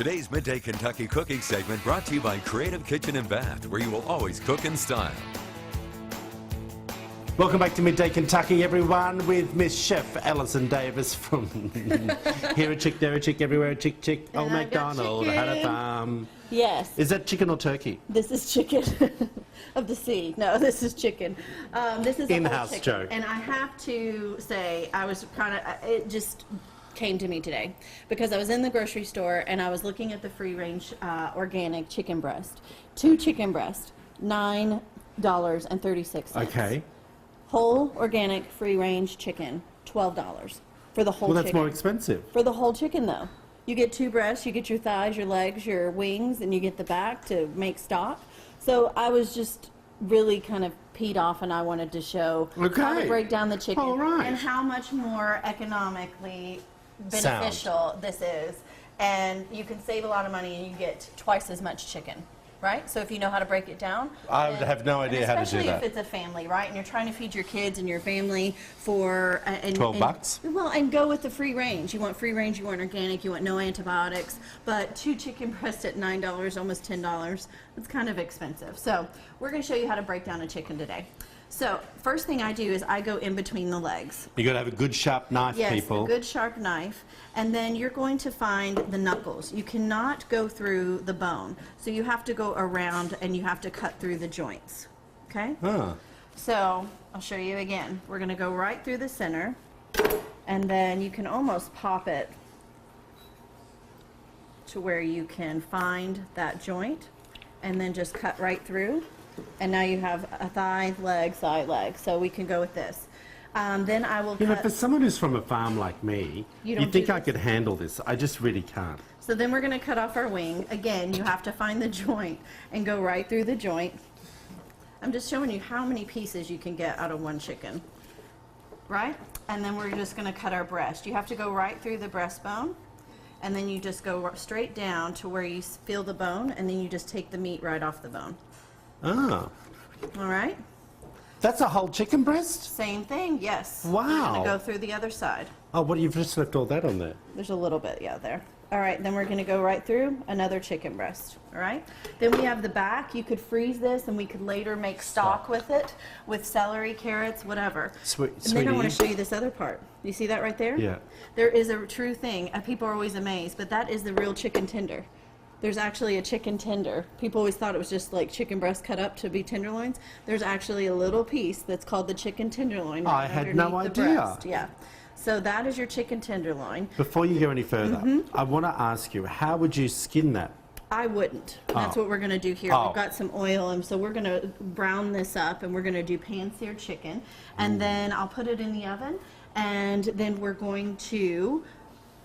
Today's Midday Kentucky cooking segment brought to you by Creative Kitchen and Bath, where you will always cook in style. Welcome back to Midday Kentucky, everyone, with Miss Chef Allison Davis from Here a Chick, There a Chick, Everywhere a Chick, Chick, Old MacDonald had a farm. Yes. Is that chicken or turkey? This is chicken of the sea. No, this is chicken. This is in-house joke. And I have to say, I was it just came to me today because I was in the grocery store and I was looking at the free-range organic chicken breast. 2 chicken breasts, $9.36. Okay. Whole organic free-range chicken, $12 for the whole chicken. Well, that's more expensive. For the whole chicken, though. You get 2 breasts, you get your thighs, your legs, your wings, and you get the back to make stock. So I was just really kind of peed off, and I wanted to show how to break down the chicken and how much more economically beneficial this is. And you can save a lot of money, and you get twice as much chicken. Right? So if you know how to break it down. I have no idea how to do that. Especially if it's a family, right? And you're trying to feed your kids and your family for... $12? Well, and go with the free range. You want free range, you want organic, you want no antibiotics. But 2 chicken breasts at $9, almost $10, it's kind of expensive. So we're going to show you how to break down a chicken today. So first thing I do is I go in between the legs. You got to have a good sharp knife, people. Yes, a good sharp knife. And then you're going to find the knuckles. You cannot go through the bone. So you have to go around and you have to cut through the joints. Okay? Huh. So I'll show you again. We're going to go right through the center. And then you can almost pop it to where you can find that joint. And then just cut right through. And now you have a thigh, leg, side, leg. So we can go with this. Then I will cut... You know, for someone who's from a farm like me, you think I could handle this. I just really can't. So then we're going to cut off our wing. Again, you have to find the joint and go right through the joint. I'm just showing you how many pieces you can get out of one chicken. Right? And then we're just going to cut our breast. You have to go right through the breastbone. And then you just go straight down to where you feel the bone. And then you just take the meat right off the bone. Oh. All right? That's a whole chicken breast? Same thing, yes. Wow. We're going to go through the other side. Oh, what, you've just left all that on there? There's a little bit, yeah, there. All right, then we're going to go right through another chicken breast, all right? Then we have the back. You could freeze this, and we could later make stock with it, with celery, carrots, whatever. And then I want to show you this other part. You see that right there? Yeah. There is a true thing. People are always amazed, but that is the real chicken tender. There's actually a chicken tender. People always thought it was just like chicken breast cut up to be tenderloins. There's actually a little piece that's called the chicken tenderloin. I had no idea. Yeah. So that is your chicken tenderloin. Before you go any further, I want to ask you, how would you skin that? I wouldn't. That's what we're going to do here. We've got some oil, and so we're going to brown this up, and we're going to do pan-seared chicken. And then I'll put it in the oven, and then we're going to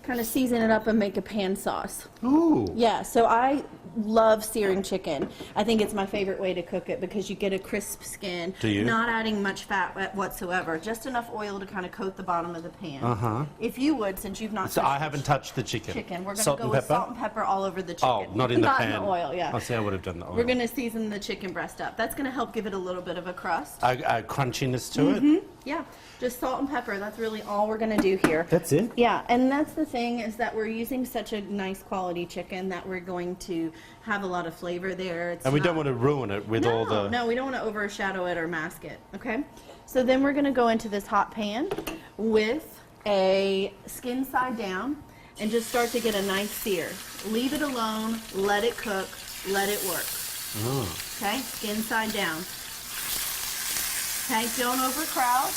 kind of season it up and make a pan sauce. Ooh. Yeah, so I love searing chicken. I think it's my favorite way to cook it because you get a crisp skin. Do you? Not adding much fat whatsoever. Just enough oil to kind of coat the bottom of the pan. Uh-huh. If you would, since you've not So I haven't touched the chicken. We're going to go with salt and pepper all over the chicken. Oh, not in the pan. Not in the oil, yeah. I see, I would have done the oil. We're going to season the chicken breast up. That's going to help give it a little bit of a crust. A crunchiness to it? Yeah, just salt and pepper. That's really all we're going to do here. That's it? Yeah, and that's the thing is that we're using such a nice quality chicken that we're going to have a lot of flavor there. And we don't want to ruin it with all the... No, we don't want to overshadow it or mask it, okay? So then we're going to go into this hot pan with a skin side down and just start to get a nice sear. Leave it alone, let it cook, let it work. Oh. Okay, skin side down. Okay, don't overcrowd.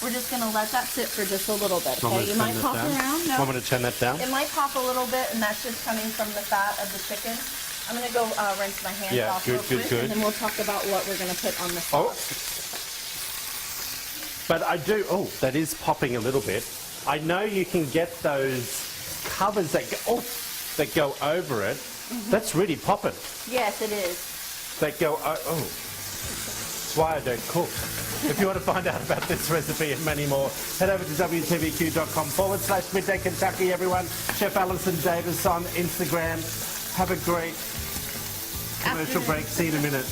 We're just going to let that sit for just a little bit, okay? You might pop around. No. Want me to turn that down? It might pop a little bit, and that's just coming from the fat of the chicken. I'm going to go rinse my hands off real quick, and then we'll talk about what we're going to put on the sauce. But I do... Oh, that is popping a little bit. I know you can get those covers that go over it. That's really popping. Yes, it is. That go... That's why I don't cook. If you want to find out about this recipe and many more, head over to WTVQ.com/Midday Kentucky, everyone. Chef Allison Davis on Instagram. Have a great commercial break. See you in a minute.